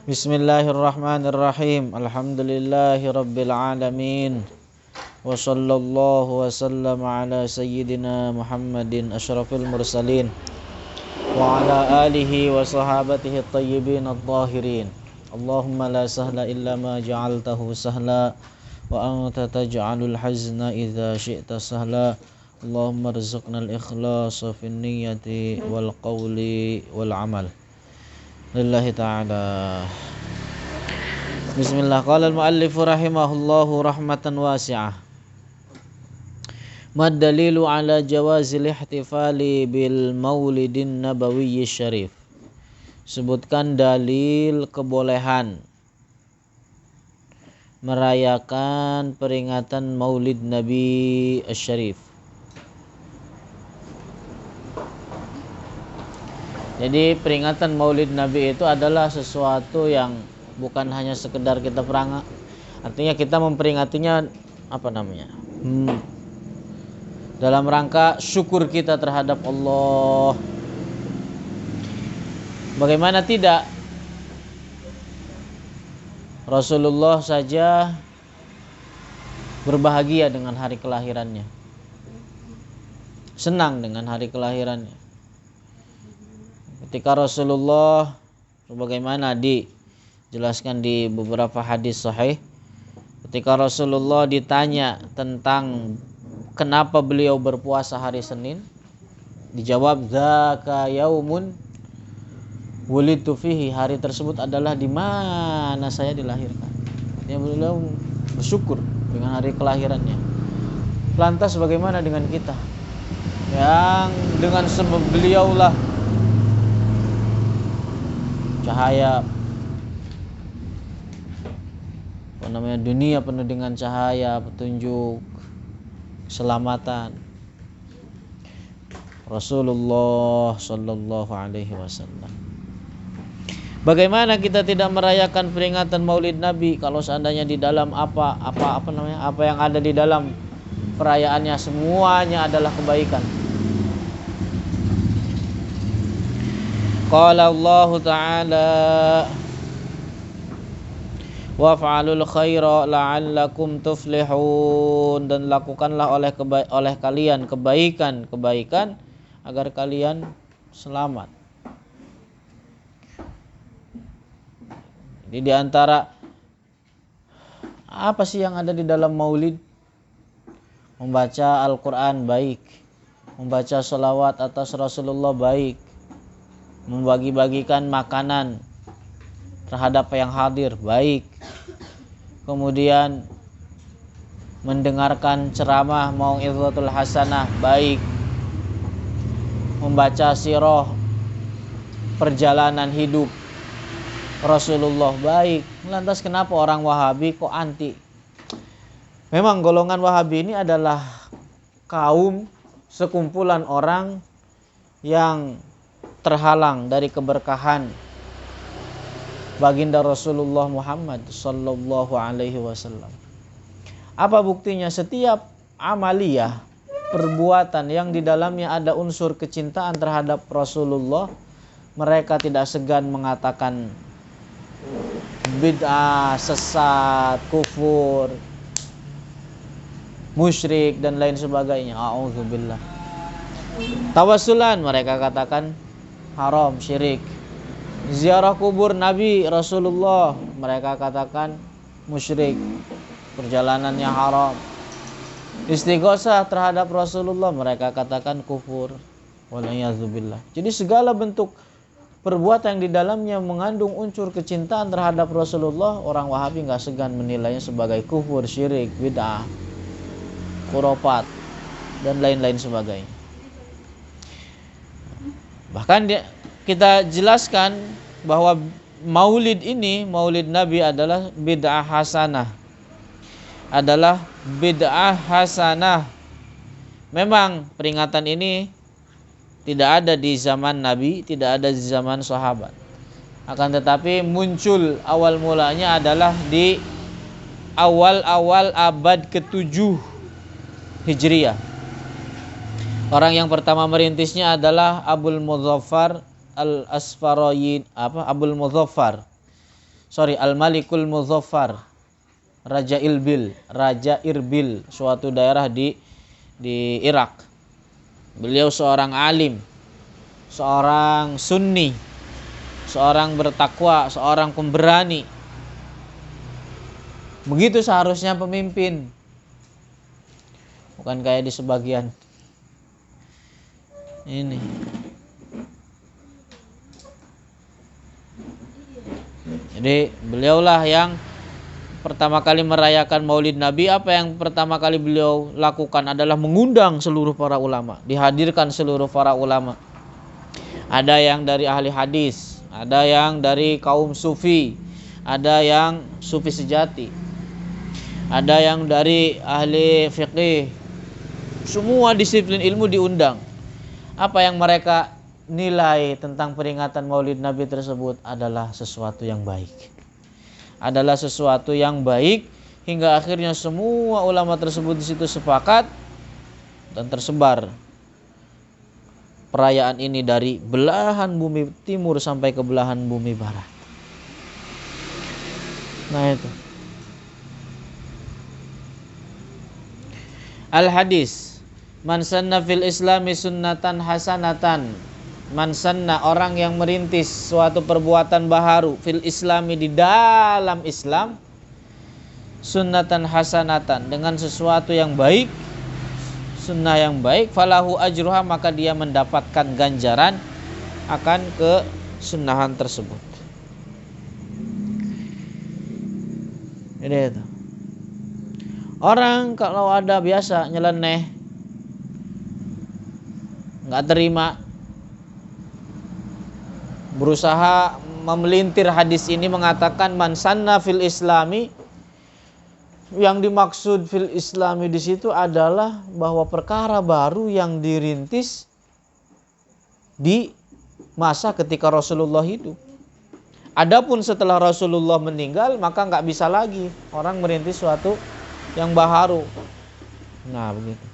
Bismillahirrahmanirrahim. Alhamdulillahirabbil alamin. Wa sallallahu wa sallama ala sayyidina Muhammadin asyrafil mursalin wa ala alihi wa sahabatihi at-tayyibin at-tahirin. Allahumma la sahla illa ma ja'altahu sahla wa anta taj'alul hazna idza syi'ta sahla. Allahumma rzuqna al-ikhlasa fin niyyati wal qawli wal amal. Lillahi ta'ala. Bismillah. Qala al-muallif rahimahullahu rahmatan wasi'ah. Mad dalilu ala jawazil ihtifali bil maulidin nabawiyyi syarif. Sebutkan dalil kebolehan merayakan peringatan Maulid Nabi Asy-Syarif. Jadi peringatan Maulid Nabi itu adalah sesuatu yang bukan hanya sekedar kita perangat. Artinya kita memperingatinya dalam rangka syukur kita terhadap Allah. Bagaimana tidak? Rasulullah saja berbahagia dengan hari kelahirannya. Senang dengan hari kelahirannya. Ketika Rasulullah, sebagaimana dijelaskan di beberapa hadis sahih, ketika Rasulullah ditanya tentang kenapa beliau berpuasa hari Senin, dijawab dzaka yaumun wulidtu fihi, hari tersebut adalah di mana saya dilahirkan. Artinya beliau bersyukur dengan hari kelahirannya. Lantas bagaimana dengan kita yang dengan sebab beliaulah cahaya dunia penuh dengan cahaya, petunjuk, keselamatan, Rasulullah sallallahu alaihi wasallam. Bagaimana kita tidak merayakan peringatan Maulid Nabi kalau seandainya di dalam apa yang ada di dalam perayaannya semuanya adalah kebaikan. Qala Allah Ta'ala waf'alul khaira la'allakum tuflihun, dan lakukanlah oleh kalian kebaikan agar kalian selamat. Jadi di antara apa sih yang ada di dalam Maulid? Membaca Al-Quran baik, membaca sholawat atas Rasulullah baik, membagi-bagikan makanan terhadap yang hadir baik, kemudian mendengarkan ceramah mau'izatul hasanah baik, membaca sirah perjalanan hidup Rasulullah baik. Lantas kenapa orang Wahabi kok anti? Memang golongan Wahabi ini adalah kaum sekumpulan orang yang terhalang dari keberkahan baginda Rasulullah Muhammad sallallahu alaihi wasallam. Apa buktinya? Setiap amaliyah, perbuatan yang di dalamnya ada unsur kecintaan terhadap Rasulullah, mereka tidak segan mengatakan bid'ah, sesat, kufur, musyrik dan lain sebagainya. A'udzubillah. Tawassulan mereka katakan haram, syirik. Ziarah kubur Nabi Rasulullah mereka katakan musyrik, perjalanannya haram. Istighosah terhadap Rasulullah mereka katakan kufur. Waliyadzubillah. Jadi segala bentuk perbuatan yang di dalamnya mengandung unsur kecintaan terhadap Rasulullah, orang Wahabi enggak segan menilainya sebagai kufur, syirik, bid'ah, khurafat dan lain-lain sebagainya. Bahkan kita jelaskan bahwa Maulid ini, Maulid Nabi adalah bid'ah hasanah. Memang peringatan ini tidak ada di zaman Nabi, tidak ada di zaman sahabat. Akan tetapi muncul awal mulanya adalah di awal-awal abad ke-7 Hijriah. Orang yang pertama merintisnya adalah Abul Muzaffar Al-Asfarayin, Abul Muzaffar Al-Malikul Muzaffar, Raja Irbil, suatu daerah di Irak. Beliau seorang alim, seorang sunni, seorang bertakwa, seorang pemberani. Begitu seharusnya pemimpin. Bukan kayak di sebagian ini. Jadi beliaulah yang pertama kali merayakan Maulid Nabi. Apa yang pertama kali beliau lakukan adalah mengundang seluruh para ulama, dihadirkan seluruh para ulama. Ada yang dari ahli hadis, ada yang dari kaum sufi, ada yang sufi sejati, ada yang dari ahli fiqih. Semua disiplin ilmu diundang. Apa yang mereka nilai tentang peringatan Maulid Nabi tersebut adalah sesuatu yang baik. Adalah sesuatu yang baik hingga akhirnya semua ulama tersebut di situ sepakat dan tersebar perayaan ini dari belahan bumi timur sampai ke belahan bumi barat. Nah itu. Al-hadis, man sanna fil islami sunnatan hasanatan. Man sanna, orang yang merintis suatu perbuatan baharu fil islami, di dalam Islam, sunnatan hasanatan, dengan sesuatu yang baik, sunnah yang baik, falahu ajruha, maka dia mendapatkan ganjaran akan kesunahan tersebut. Jadi itu. Orang kalau ada biasa nyeleneh, nggak terima, berusaha memelintir hadis ini mengatakan man sanna fil islami, yang dimaksud fil islami di situ adalah bahwa perkara baru yang dirintis di masa ketika Rasulullah hidup. Adapun setelah Rasulullah meninggal, maka nggak bisa lagi orang merintis suatu yang baharu. Nah begitu.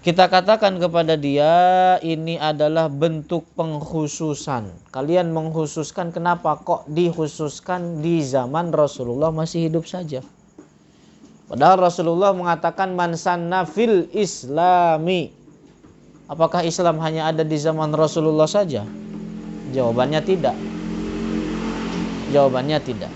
Kita katakan kepada dia, ini adalah bentuk pengkhususan. Kalian mengkhususkan, kenapa kok dikhususkan di zaman Rasulullah masih hidup saja? Padahal Rasulullah mengatakan man sanna fil islami. Apakah Islam hanya ada di zaman Rasulullah saja? Jawabannya tidak. Jawabannya tidak.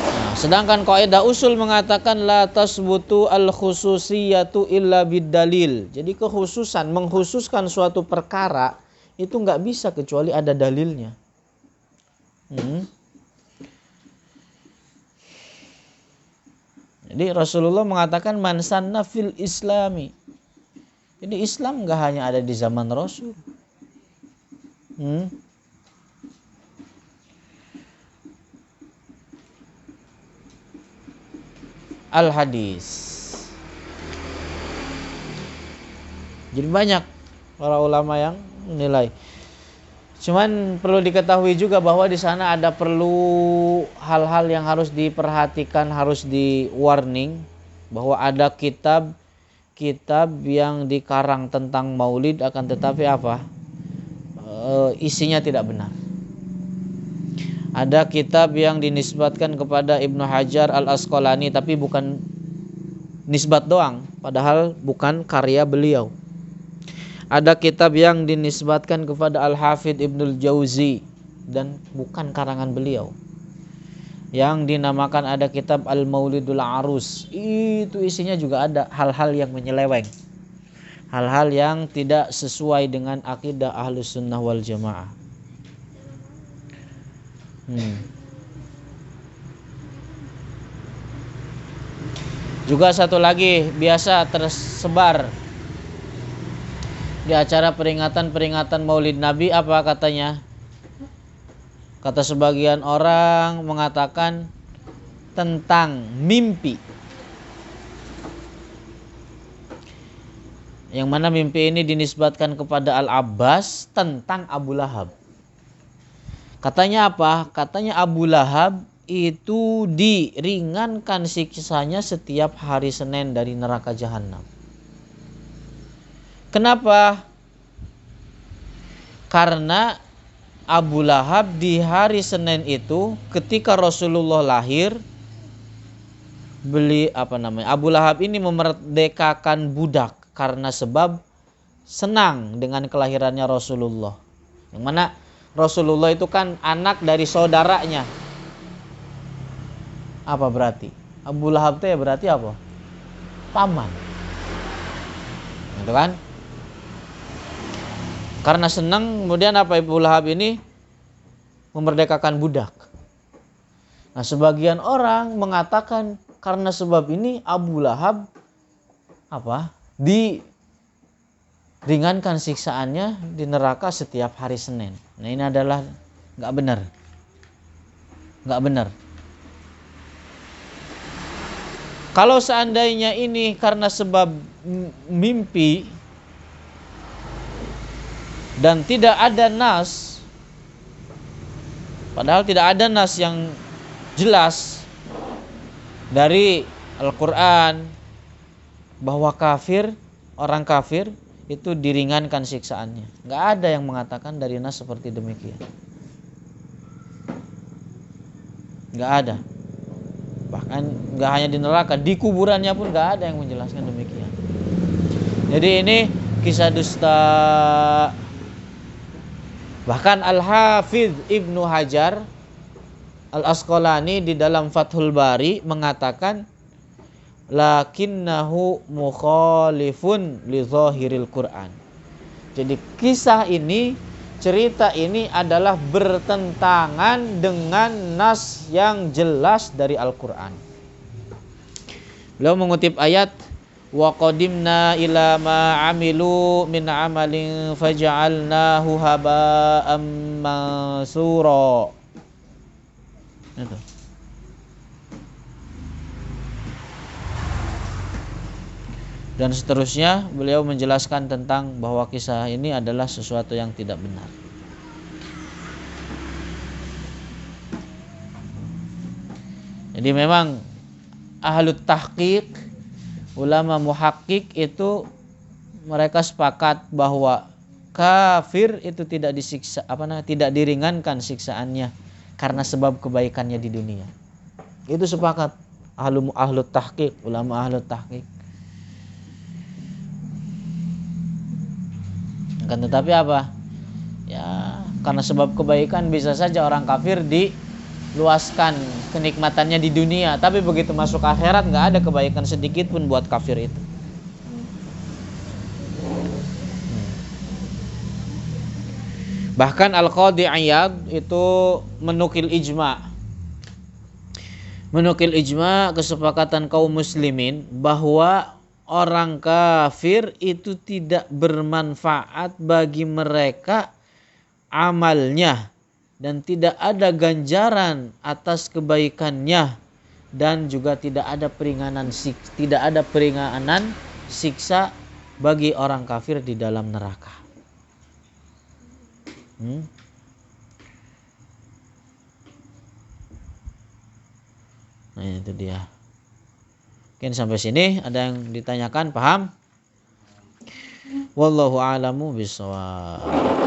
Nah, sedangkan kaidah usul mengatakan la tasbutu al khususiyatu illa bid-dalil. Jadi kekhususan, mengkhususkan suatu perkara itu nggak bisa kecuali ada dalilnya. Jadi Rasulullah mengatakan man sanna fil islami. Jadi Islam nggak hanya ada di zaman Rasul. Al-hadis. Jadi banyak para ulama yang menilai. Cuman perlu diketahui juga bahwa di sana ada perlu hal-hal yang harus diperhatikan, harus di warning, bahwa ada kitab yang dikarang tentang Maulid, akan tetapi apa? Isinya tidak benar. Ada kitab yang dinisbatkan kepada Ibnu Hajar Al-Asqalani, tapi bukan nisbat doang, padahal bukan karya beliau. Ada kitab yang dinisbatkan kepada Al-Hafidh Ibnul Jauzi dan bukan karangan beliau. Yang dinamakan ada kitab Al-Maulidul Arus. Itu isinya juga ada hal-hal yang menyeleweng. Hal-hal yang tidak sesuai dengan akidah Ahlus Sunnah wal Jamaah. Juga satu lagi biasa tersebar di acara peringatan Maulid Nabi, apa katanya? Kata sebagian orang mengatakan tentang mimpi. Yang mana mimpi ini dinisbatkan kepada Al-Abbas tentang Abu Lahab. Katanya apa? Katanya Abu Lahab itu diringankan siksanya setiap hari Senin dari neraka Jahanam. Kenapa? Karena Abu Lahab di hari Senin itu ketika Rasulullah lahir, Abu Lahab ini memerdekakan budak karena sebab senang dengan kelahirannya Rasulullah. Yang mana Rasulullah itu kan anak dari saudaranya. Apa berarti? Abu Lahab itu ya berarti apa? Paman. Gitu kan? Karena senang, kemudian apa, Abu Lahab ini memerdekakan budak. Nah, sebagian orang mengatakan karena sebab ini Abu Lahab diringankan siksaannya di neraka setiap hari Senin. Nah, ini adalah nggak benar. Kalau seandainya ini karena sebab mimpi dan tidak ada nas, padahal tidak ada nas yang jelas dari Al-Quran bahwa orang kafir itu diringankan siksaannya. Nggak ada yang mengatakan dari nas seperti demikian. Nggak ada. Bahkan nggak hanya di neraka, di kuburannya pun nggak ada yang menjelaskan demikian. Jadi ini kisah dusta. Bahkan Al-Hafidh Ibnu Hajar Al-Asqalani di dalam Fathul Bari mengatakan lakinnahu mukhalifun li zahiril Quran. Jadi kisah ini, cerita ini adalah bertentangan dengan nas yang jelas dari Al-Quran. Beliau mengutip ayat wa qadimna ila ma amilu min amalin faja'alnahu haba'am mansura. Itu. Dan seterusnya beliau menjelaskan tentang bahwa kisah ini adalah sesuatu yang tidak benar. Jadi memang ahlut tahqiq, ulama muhakkik itu mereka sepakat bahwa kafir itu tidak disiksa, tidak diringankan siksaannya karena sebab kebaikannya di dunia. Itu sepakat ahlut tahqiq, ulama ahlut tahqiq. Kan tetapi apa? Ya, karena sebab kebaikan bisa saja orang kafir diluaskan kenikmatannya di dunia, tapi begitu masuk akhirat nggak ada kebaikan sedikit pun buat kafir itu. Bahkan Al-Qadhi Iyad itu menukil ijma kesepakatan kaum muslimin bahwa orang kafir itu tidak bermanfaat bagi mereka amalnya dan tidak ada ganjaran atas kebaikannya dan juga tidak ada peringanan siksa bagi orang kafir di dalam neraka. Nah, itu dia. Mungkin sampai sini ada yang ditanyakan, paham? Wallahu a'lamu bishawab.